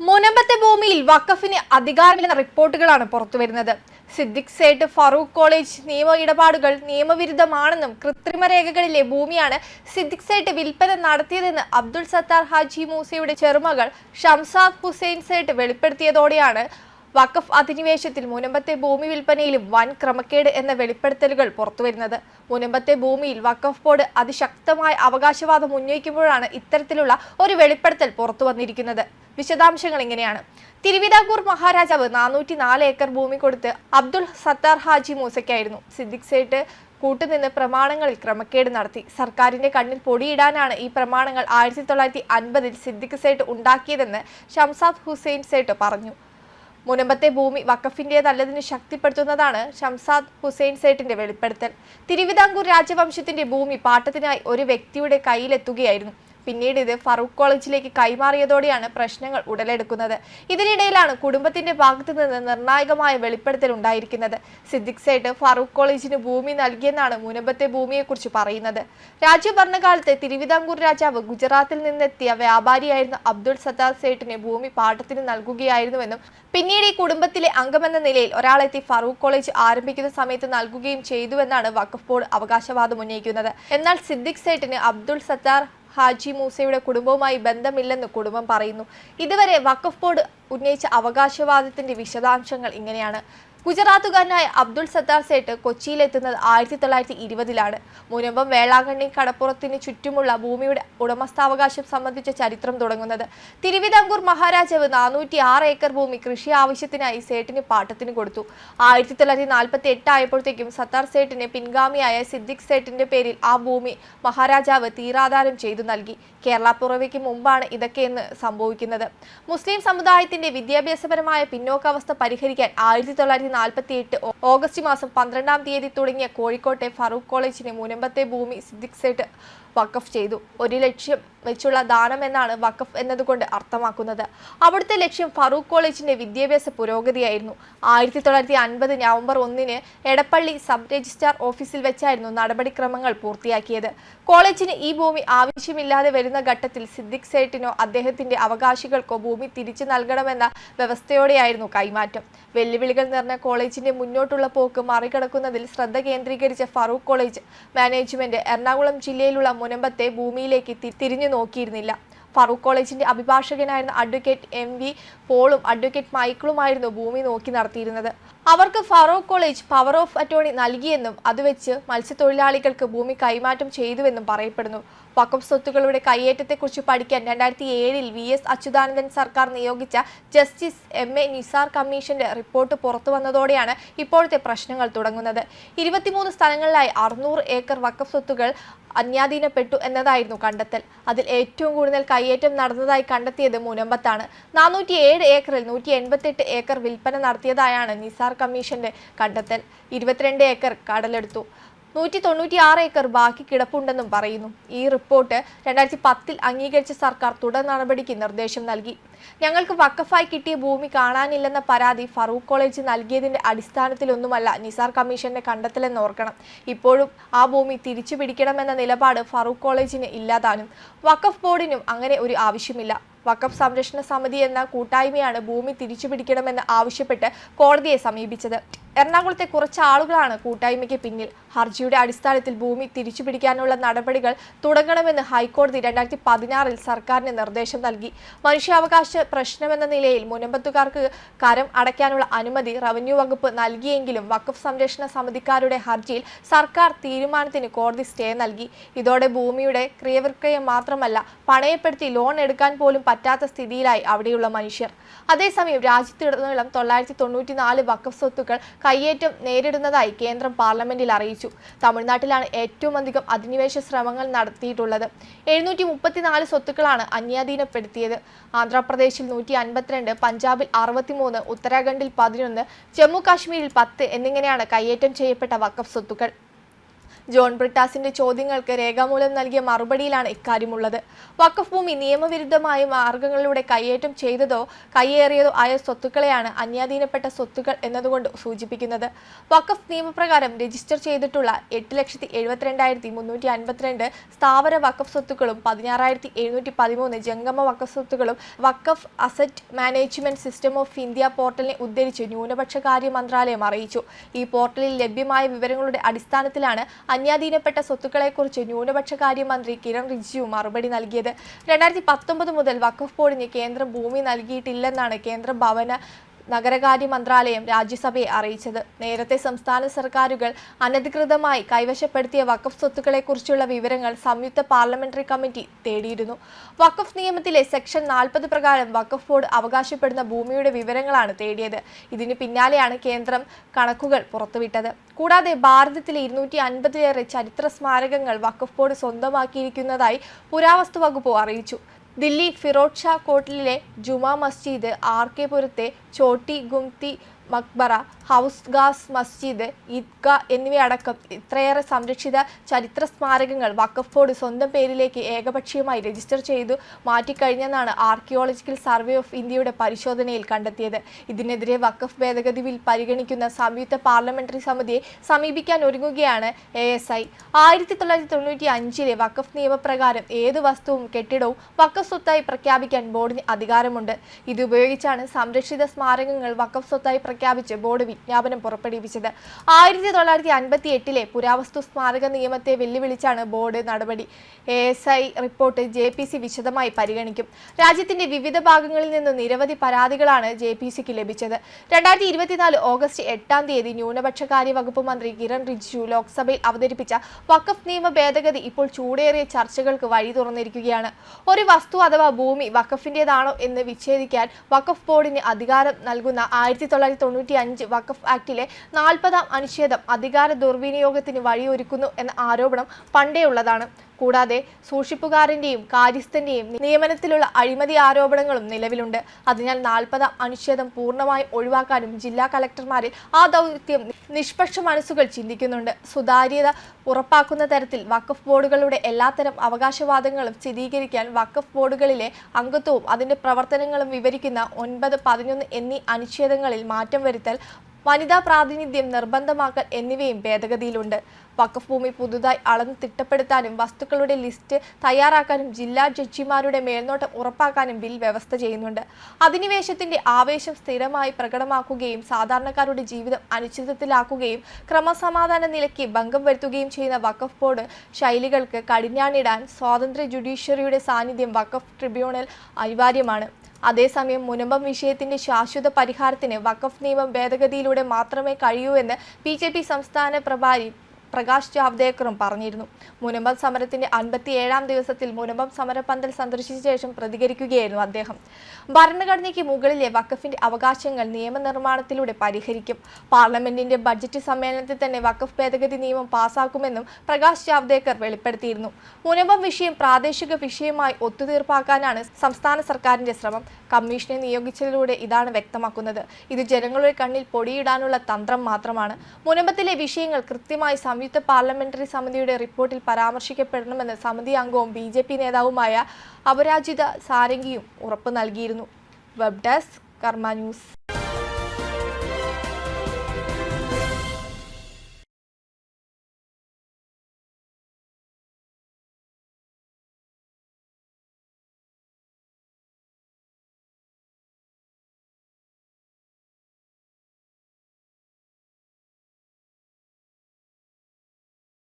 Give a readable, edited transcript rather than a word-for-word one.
മുനമ്പത്തെ ഭൂമിയിൽ വഖഫിന് അധികാരമില്ലെന്ന റിപ്പോർട്ടുകളാണ് പുറത്തുവരുന്നത്. സിദ്ദിഖ് സേട്ട് ഫറൂഖ് കോളേജ് നിയമ ഇടപാടുകൾ നിയമവിരുദ്ധമാണെന്നും കൃത്രിമ രേഖകളിലെ ഭൂമിയാണ് സിദ്ദിഖ് സേട്ട് വിൽപ്പന നടത്തിയതെന്ന് അബ്ദുൾ സത്താർ ഹാജി മൂസയുടെ ചെറുമകൾ ഷംസാദ് ഹുസൈൻ സേട്ട് വെളിപ്പെടുത്തിയതോടെയാണ് വഖഫ് അധിനിവേശത്തിൽ മുനമ്പത്തെ ഭൂമി വിൽപ്പനയിലും വൻ ക്രമക്കേട് എന്ന വെളിപ്പെടുത്തലുകൾ പുറത്തുവരുന്നത്. മുനമ്പത്തെ ഭൂമിയിൽ വഖഫ് ബോർഡ് അതിശക്തമായ അവകാശവാദം ഉന്നയിക്കുമ്പോഴാണ് ഇത്തരത്തിലുള്ള ഒരു വെളിപ്പെടുത്തൽ പുറത്തു വന്നിരിക്കുന്നത്. വിശദാംശങ്ങൾ ഇങ്ങനെയാണ്. തിരുവിതാംകൂർ മഹാരാജാവ് 404 ഏക്കർ ഭൂമി കൊടുത്ത് അബ്ദുൾ സത്താർ ഹാജി മൂസയ്ക്കായിരുന്നു. സിദ്ദിഖ് സേട്ട് കൂട്ടുനിന്ന് പ്രമാണങ്ങളിൽ ക്രമക്കേട് നടത്തി. സർക്കാരിന്റെ കണ്ണിൽ പൊടിയിടാനാണ് ഈ പ്രമാണങ്ങൾ 1950 സിദ്ദിഖ് സേട്ട് ഉണ്ടാക്കിയതെന്ന് ഷംസാദ് ഹുസൈൻ സേട്ട് പറഞ്ഞു. മുനമ്പത്തെ ഭൂമി വഖഫിന്റേതല്ലെന്ന് ശക്തിപ്പെടുത്തുന്നതാണ് ഷംസാദ് ഹുസൈൻ സേട്ടിന്റെ വെളിപ്പെടുത്തൽ. തിരുവിതാംകൂർ രാജവംശത്തിന്റെ ഭൂമി പാട്ടത്തിനായി ഒരു വ്യക്തിയുടെ കയ്യിലെത്തുകയായിരുന്നു. പിന്നീട് ഇത് ഫറൂഖ് കോളേജിലേക്ക് കൈമാറിയതോടെയാണ് പ്രശ്നങ്ങൾ ഉടലെടുക്കുന്നത്. ഇതിനിടയിലാണ് കുടുംബത്തിന്റെ ഭാഗത്തു നിന്ന് നിർണായകമായ വെളിപ്പെടുത്തൽ ഉണ്ടായിരിക്കുന്നത്. സിദ്ദിഖ് സേട്ട് ഫറൂഖ് കോളേജിന് ഭൂമി നൽകിയെന്നാണ് മുനമ്പത്തെ ഭൂമിയെക്കുറിച്ച് പറയുന്നത്. രാജ്യഭരണകാലത്ത് തിരുവിതാംകൂർ രാജാവ് ഗുജറാത്തിൽ നിന്നെത്തിയ വ്യാപാരിയായിരുന്ന അബ്ദുൾ സത്താർ സേട്ടിന് ഭൂമി പാട്ടത്തിന് നൽകുകയായിരുന്നുവെന്നും പിന്നീട് ഈ കുടുംബത്തിലെ അംഗമെന്ന നിലയിൽ ഒരാളെത്തി ഫറൂഖ് കോളേജ് ആരംഭിക്കുന്ന സമയത്ത് നൽകുകയും ചെയ്തുവെന്നാണ് വഖഫ് ബോർഡ് അവകാശവാദം ഉന്നയിക്കുന്നത്. എന്നാൽ സിദ്ദിഖ് സേട്ടിന് അബ്ദുൾ സത്താർ ഹാജി മൂസയുടെ കുടുംബവുമായി ബന്ധമില്ലെന്ന് കുടുംബം പറയുന്നു. ഇതുവരെ വഖഫ് ബോർഡ് ഉന്നയിച്ച അവകാശവാദത്തിന്റെ വിശദാംശങ്ങൾ ഇങ്ങനെയാണ്. ഗുജറാത്തുകാരനായ അബ്ദുൾ സത്താർ സേട്ട് കൊച്ചിയിലെത്തുന്നത് 1920-ലാണ്. മുനമ്പം വേളാങ്കണ്ണി കടപ്പുറത്തിന് ചുറ്റുമുള്ള ഭൂമിയുടെ ഉടമസ്ഥാവകാശം സംബന്ധിച്ച ചരിത്രം തുടങ്ങുന്നത് തിരുവിതാംകൂർ മഹാരാജാവ് 406 ഏക്കർ ഭൂമി കൃഷി ആവശ്യത്തിനായി സേട്ടിന് പാട്ടത്തിന് കൊടുത്തു. 1948 ആയപ്പോഴത്തേക്കും സത്താർ സേട്ടിന് പിൻഗാമിയായ സിദ്ദിഖ് സേട്ടിന്റെ പേരിൽ ആ ഭൂമി മഹാരാജാവ് തീരാധാരം ചെയ്തു നൽകി. കേരള പിറവിക്ക് മുമ്പാണ് ഇതൊക്കെയെന്ന് സംഭവിക്കുന്നത്. മുസ്ലിം സമുദായത്തിന്റെ വിദ്യാഭ്യാസപരമായ പിന്നോക്കാവസ്ഥ പരിഹരിക്കാൻ 1948 ഓഗസ്റ്റ് മാസം 12-ാം തീയതി തുടങ്ങിയ കോഴിക്കോട്ടെ ഫറൂഖ് കോളേജിന് മുനമ്പത്തെ ഭൂമി സിദ്ദിഖ് സേട്ട് വഖഫ് ചെയ്തു. 1 ലക്ഷം വെച്ചുള്ള ദാനം എന്നാണ് വഖഫ് എന്നതുകൊണ്ട് അർത്ഥമാക്കുന്നത്. അവിടുത്തെ ലക്ഷ്യം ഫറൂഖ് കോളേജിന്റെ വിദ്യാഭ്യാസ പുരോഗതിയായിരുന്നു. 1950 നവംബർ 1-ന് എടപ്പള്ളി സബ് രജിസ്ട്രാർ ഓഫീസിൽ വെച്ചായിരുന്നു നടപടിക്രമങ്ങൾ പൂർത്തിയാക്കിയത്. കോളേജിന് ഈ ഭൂമി ആവശ്യമില്ലാതെ വരുന്ന ഘട്ടത്തിൽ സിദ്ദിഖ് സേട്ടിനോ അദ്ദേഹത്തിന്റെ അവകാശികൾക്കോ ഭൂമി തിരിച്ചു നൽകണമെന്ന വ്യവസ്ഥയോടെയായിരുന്നു കൈമാറ്റം. വെല്ലുവിളികൾ നിറഞ്ഞ കോളേജിന്റെ മുന്നോട്ടുള്ള പോക്ക് മറികടക്കുന്നതിൽ ശ്രദ്ധ കേന്ദ്രീകരിച്ച ഫറൂഖ് കോളേജ് മാനേജ്മെന്റ് എറണാകുളം ജില്ലയിലുള്ള മുനമ്പത്തെ ഭൂമിയിലേക്ക് തിരിഞ്ഞു നോക്കിയിരുന്നില്ല. ഫറൂഖ് കോളേജിന്റെ അഭിഭാഷകനായിരുന്ന അഡ്വക്കേറ്റ് MV പോളും അഡ്വക്കേറ്റ് മൈക്കിളുമായിരുന്നു ഭൂമി നോക്കി നടത്തിയിരുന്നത്. അവർക്ക് Farook college power of attorney നൽകിയെന്നും അതുവെച്ച് മത്സ്യത്തൊഴിലാളികൾക്ക് ഭൂമി കൈമാറ്റം ചെയ്തുവെന്നും പറയപ്പെടുന്നു. വഖഫ് സ്വത്തുക്കളുടെ കയ്യേറ്റത്തെക്കുറിച്ച് പഠിക്കാൻ 2007-ൽ VS അച്യുതാനന്ദൻ സർക്കാർ നിയോഗിച്ച ജസ്റ്റിസ് MA നിസാർ കമ്മീഷന്റെ റിപ്പോർട്ട് പുറത്തു വന്നതോടെയാണ് ഇപ്പോഴത്തെ പ്രശ്നങ്ങൾ തുടങ്ങുന്നത്. 23 സ്ഥലങ്ങളിലായി 600 ഏക്കർ വഖഫ് സ്വത്തുക്കൾ അന്യാധീനപ്പെട്ടു എന്നതായിരുന്നു കണ്ടെത്തൽ. അതിൽ ഏറ്റവും കൂടുതൽ കയ്യേറ്റം നടന്നതായി കണ്ടെത്തിയത് മുനമ്പത്താണ്. 407 ഏക്കറിൽ 188 ഏക്കർ വിൽപ്പന നടത്തിയതായാണ് നിസാർ കമ്മീഷന്റെ കണ്ടെത്തൽ. 22 ഏക്കർ കടലെടുത്തു. 196 ഏക്കർ ബാക്കി കിടപ്പുണ്ടെന്നും പറയുന്നു. ഈ റിപ്പോർട്ട് 2010-ൽ അംഗീകരിച്ച സർക്കാർ തുടർ നടപടിക്ക് നിർദ്ദേശം നൽകി. ഞങ്ങൾക്ക് വഖഫായി കിട്ടിയ ഭൂമി കാണാനില്ലെന്ന പരാതി ഫറൂഖ് കോളേജ് നൽകിയതിന്റെ അടിസ്ഥാനത്തിലൊന്നുമല്ല നിസാർ കമ്മീഷന്റെ കണ്ടെത്തലെന്ന് ഓർക്കണം. ഇപ്പോഴും ആ ഭൂമി തിരിച്ചു പിടിക്കണമെന്ന നിലപാട് ഫറൂഖ് കോളേജിന് ഇല്ലാതാനും വഖഫ് ബോർഡിനും അങ്ങനെ ഒരു ആവശ്യമില്ല. വഖഫ് സംരക്ഷണ സമിതി എന്ന കൂട്ടായ്മയാണ് ഭൂമി തിരിച്ചുപിടിക്കണമെന്ന് ആവശ്യപ്പെട്ട് കോടതിയെ സമീപിച്ചത്. എറണാകുളത്തെ കുറച്ച് ആളുകളാണ് കൂട്ടായ്മയ്ക്ക് പിന്നിൽ. ഹർജിയുടെ അടിസ്ഥാനത്തിൽ ഭൂമി തിരിച്ചുപിടിക്കാനുള്ള നടപടികൾ തുടങ്ങണമെന്ന് ഹൈക്കോടതി 2016-ൽ സർക്കാരിന് നിർദ്ദേശം നൽകി. മനുഷ്യാവകാശ പ്രശ്നമെന്ന നിലയിൽ മുനമ്പത്തുകാർക്ക് കരം അടയ്ക്കാനുള്ള അനുമതി റവന്യൂ വകുപ്പ് നൽകിയെങ്കിലും വഖഫ് സംരക്ഷണ സമിതിക്കാരുടെ ഹർജിയിൽ സർക്കാർ തീരുമാനത്തിന് കോടതി സ്റ്റേ നൽകി. ഇതോടെ ഭൂമിയുടെ ക്രയവിക്രയം മാത്രമല്ല പണയപ്പെടുത്തി ലോൺ എടുക്കാൻ പോലും പറ്റാത്ത സ്ഥിതിയിലായി അവിടെയുള്ള മനുഷ്യർ. അതേസമയം രാജ്യത്തുടനീളം 994 വഖഫ് സ്വത്തുക്കൾ കയ്യേറ്റം നേരിടുന്നതായി കേന്ദ്രം പാർലമെന്റിൽ അറിയിച്ചു. തമിഴ്നാട്ടിലാണ് ഏറ്റവും അധികം അധിനിവേശ ശ്രമങ്ങൾ നടത്തിയിട്ടുള്ളത്. 734 സ്വത്തുക്കളാണ് അന്യാധീനപ്പെടുത്തിയത്. ആന്ധ്രാപ്രദേശിൽ 152, പഞ്ചാബിൽ 63, ഉത്തരാഖണ്ഡിൽ 11, ജമ്മു കാശ്മീരിൽ 10 എന്നിങ്ങനെയാണ് കയ്യേറ്റം ചെയ്യപ്പെട്ട വഖഫ് സ്വത്തുക്കൾ. ജോൺ ബ്രിട്ടാസിന്റെ ചോദ്യങ്ങൾക്ക് രേഖാമൂലം നൽകിയ മറുപടിയിലാണ് ഇക്കാര്യമുള്ളത്. വഖഫ് ഭൂമി നിയമവിരുദ്ധമായ മാർഗങ്ങളിലൂടെ കയ്യേറ്റം ചെയ്തതോ കയ്യേറിയതോ ആയ സ്വത്തുക്കളെയാണ് അന്യാധീനപ്പെട്ട സ്വത്തുക്കൾ എന്നതുകൊണ്ട് സൂചിപ്പിക്കുന്നത്. വഖഫ് നിയമപ്രകാരം രജിസ്റ്റർ ചെയ്തിട്ടുള്ള 8,72,352 സ്ഥാവര വഖഫ് സ്വത്തുക്കളും 16,713 ജംഗമ വഖഫ് സ്വത്തുക്കളും വഖഫ് asset management system of India പോർട്ടലിനെ ഉദ്ധരിച്ച് ന്യൂനപക്ഷകാര്യ മന്ത്രാലയം അറിയിച്ചു. ഈ പോർട്ടലിൽ ലഭ്യമായ വിവരങ്ങളുടെ അടിസ്ഥാനത്തിലാണ് അന്യാധീനപ്പെട്ട സ്വത്തുക്കളെക്കുറിച്ച് ന്യൂനപക്ഷകാര്യ മന്ത്രി കിരൺ റിജിജു മറുപടി നൽകിയത്. 2019 മുതൽ വഖഫ് ബോർഡിന് കേന്ദ്രം ഭൂമി നൽകിയിട്ടില്ലെന്നാണ് കേന്ദ്ര ഭവന നഗരകാര്യ മന്ത്രാലയം രാജ്യസഭയെ അറിയിച്ചത്. നേരത്തെ സംസ്ഥാന സർക്കാരുകൾ അനധികൃതമായി കൈവശപ്പെടുത്തിയ വഖഫ് സ്വത്തുക്കളെക്കുറിച്ചുള്ള വിവരങ്ങൾ സംയുക്ത പാർലമെന്ററി കമ്മിറ്റി തേടിയിരുന്നു. വഖഫ് നിയമത്തിലെ സെക്ഷൻ 40 പ്രകാരം വഖഫ് ബോർഡ് അവകാശപ്പെടുന്ന ഭൂമിയുടെ വിവരങ്ങളാണ് തേടിയത്. ഇതിന് പിന്നാലെയാണ് കേന്ദ്രം കണക്കുകൾ പുറത്തുവിട്ടത്. കൂടാതെ ഭാരതത്തിലെ 250-ലേറെ ചരിത്ര സ്മാരകങ്ങൾ വഖഫ് ബോർഡ് സ്വന്തമാക്കിയിരിക്കുന്നതായി പുരാവസ്തു വകുപ്പ് അറിയിച്ചു. Delhi ഫിറോഡ് Shah കോട്ടിലെ Juma Masjid, RK പുരത്തെ Chhoti ഗുംതി മക്ബറ, house Gauss മസ്ജിദ്, ഈദ്ഗാ എന്നിവയടക്കം ഇത്രയേറെ സംരക്ഷിത ചരിത്ര സ്മാരകങ്ങൾ വഖഫ് ബോർഡ് സ്വന്തം പേരിലേക്ക് ഏകപക്ഷീയമായി രജിസ്റ്റർ ചെയ്തു മാറ്റിക്കഴിഞ്ഞെന്നാണ് ആർക്കിയോളജിക്കൽ സർവേ ഓഫ് ഇന്ത്യയുടെ പരിശോധനയിൽ കണ്ടെത്തിയത്. ഇതിനെതിരെ വഖഫ് ഭേദഗതി ബിൽ പരിഗണിക്കുന്ന സംയുക്ത പാർലമെന്ററി സമിതിയെ സമീപിക്കാൻ ഒരുങ്ങുകയാണ് ASI. 1995-ലെ വഖഫ് നിയമപ്രകാരം ഏത് വസ്തുവും കെട്ടിടവും വഖഫ് സ്വത്തായി പ്രഖ്യാപിക്കാൻ ബോർഡിന് അധികാരമുണ്ട്. ഇതുപയോഗിച്ചാണ് സംരക്ഷിത സ്മാരകങ്ങൾ വഖഫ് സ്വത്തായി പ്രഖ്യാപിച്ച് ബോർഡ് വിജ്ഞാപനം പുറപ്പെടുവിച്ചത്. 1958-ലെ പുരാവസ്തു സ്മാരക നിയമത്തെ വെല്ലുവിളിച്ചാണ് ബോർഡ് നടപടി. ASI റിപ്പോർട്ട് JPC വിശദമായി പരിഗണിക്കും. രാജ്യത്തിന്റെ വിവിധ ഭാഗങ്ങളിൽ നിന്ന് നിരവധി പരാതികളാണ് JPCക്ക് ലഭിച്ചത്. 2024 ഓഗസ്റ്റ് 8-ാം തീയതി ന്യൂനപക്ഷകാര്യ വകുപ്പ് മന്ത്രി കിരൺ റിജിജു ലോക്സഭയിൽ അവതരിപ്പിച്ച വഖഫ് നിയമ ഭേദഗതി ഇപ്പോൾ ചൂടേറിയ ചർച്ചകൾക്ക് വഴി തുറന്നിരിക്കുകയാണ്. ഒരു വസ്തു അഥവാ ഭൂമി വഖഫിന്റേതാണോ എന്ന് വിച്ഛേദിക്കാൻ വഖഫ് ബോർഡിന് അധികാരം നൽകുന്ന 1995 വഖഫ് ആക്ടിലെ 40-ാം അനുച്ഛേദം അധികാര ദുർവിനിയോഗത്തിന് വഴിയൊരുക്കുന്നു എന്ന ആരോപണം പണ്ടേയുള്ളതാണ്. കൂടാതെ സൂക്ഷിപ്പുകാരന്റെയും കാര്യസ്ഥന്റെയും നിയമനത്തിലുള്ള അഴിമതി ആരോപണങ്ങളും നിലവിലുണ്ട്. അതിനാൽ 40-ാം അനുച്ഛേദം പൂർണ്ണമായും ഒഴിവാക്കാനും ജില്ലാ കളക്ടർമാരിൽ ആ ദൗത്യം നിഷ്പക്ഷ മനസ്സുകൾ ചിന്തിക്കുന്നുണ്ട്. സുതാര്യത ഉറപ്പാക്കുന്ന തരത്തിൽ വഖഫ് ബോർഡുകളുടെ എല്ലാത്തരം അവകാശവാദങ്ങളും സ്ഥിരീകരിക്കാൻ വഖഫ് ബോർഡുകളിലെ അംഗത്വവും അതിന്റെ പ്രവർത്തനങ്ങളും വിവരിക്കുന്ന 9, 11 എന്നീ അനുച്ഛേദങ്ങളിൽ മാറ്റം വരുത്തൽ, വനിതാ പ്രാതിനിധ്യം നിർബന്ധമാക്കൽ എന്നിവയും ഭേദഗതിയിലുണ്ട്. വഖഫ് ഭൂമി പുതുതായി അളന്ന് തിട്ടപ്പെടുത്താനും വസ്തുക്കളുടെ ലിസ്റ്റ് തയ്യാറാക്കാനും ജില്ലാ ജഡ്ജിമാരുടെ മേൽനോട്ടം ഉറപ്പാക്കാനും ബിൽ വ്യവസ്ഥ ചെയ്യുന്നുണ്ട്. അധിനിവേശത്തിന്റെ ആവേശം സ്ഥിരമായി പ്രകടമാക്കുകയും സാധാരണക്കാരുടെ ജീവിതം അനിശ്ചിതത്വത്തിലാക്കുകയും ക്രമസമാധാന നിലയ്ക്ക് ഭംഗം വരുത്തുകയും ചെയ്യുന്ന വഖഫ് ബോർഡ് ശൈലികൾക്ക് കടിഞ്ഞാണിടാൻ സ്വതന്ത്ര ജുഡീഷ്യറിയുടെ സാന്നിധ്യം വഖഫ് ട്രിബ്യൂണൽ അനിവാര്യമാണ്. അതേസമയം മുനമ്പം വിഷയത്തിന്റെ ശാശ്വത പരിഹാരത്തിന് വഖഫ് നിയമം ഭേദഗതിയിലൂടെ മാത്രമേ കഴിയൂ എന്ന് BJP സംസ്ഥാന പ്രഭാരി പ്രകാശ് ജാവ്ദേക്കറും പറഞ്ഞിരുന്നു. മുനമ്പം സമരത്തിന്റെ 57-ാം ദിവസത്തിൽ മുനമ്പം സമരപന്തൽ സന്ദർശിച്ച ശേഷം പ്രതികരിക്കുകയായിരുന്നു അദ്ദേഹം. ഭരണഘടനയ്ക്ക് മുകളിലെ വഖഫിന്റെ അവകാശങ്ങൾ നിയമനിർമ്മാണത്തിലൂടെ പരിഹരിക്കും. പാർലമെന്റിന്റെ ബഡ്ജറ്റ് സമ്മേളനത്തിൽ തന്നെ വഖഫ് ഭേദഗതി നിയമം പാസാക്കുമെന്നും പ്രകാശ് ജാവ്ദേക്കർ വെളിപ്പെടുത്തിയിരുന്നു. മുനമ്പം വിഷയം പ്രാദേശിക വിഷയമായി ഒത്തുതീർപ്പാക്കാനാണ് സംസ്ഥാന സർക്കാരിന്റെ ശ്രമം. കമ്മീഷനെ നിയോഗിച്ചതിലൂടെ ഇതാണ് വ്യക്തമാക്കുന്നത്. ഇത് ജനങ്ങളുടെ കണ്ണിൽ പൊടിയിടാനുള്ള തന്ത്രം മാത്രമാണ്. മുനമ്പത്തിലെ വിഷയങ്ങൾ കൃത്യമായി സംയുക്ത പാർലമെന്ററി സമിതിയുടെ റിപ്പോർട്ടിൽ പരാമർശിക്കപ്പെടണമെന്ന് സമിതി അംഗവും BJP നേതാവുമായ അപരാജിത സാരംഗിയും ഉറപ്പു നൽകിയിരുന്നു. വെബ് ഡെസ്ക് കർമ്മ ന്യൂസ്.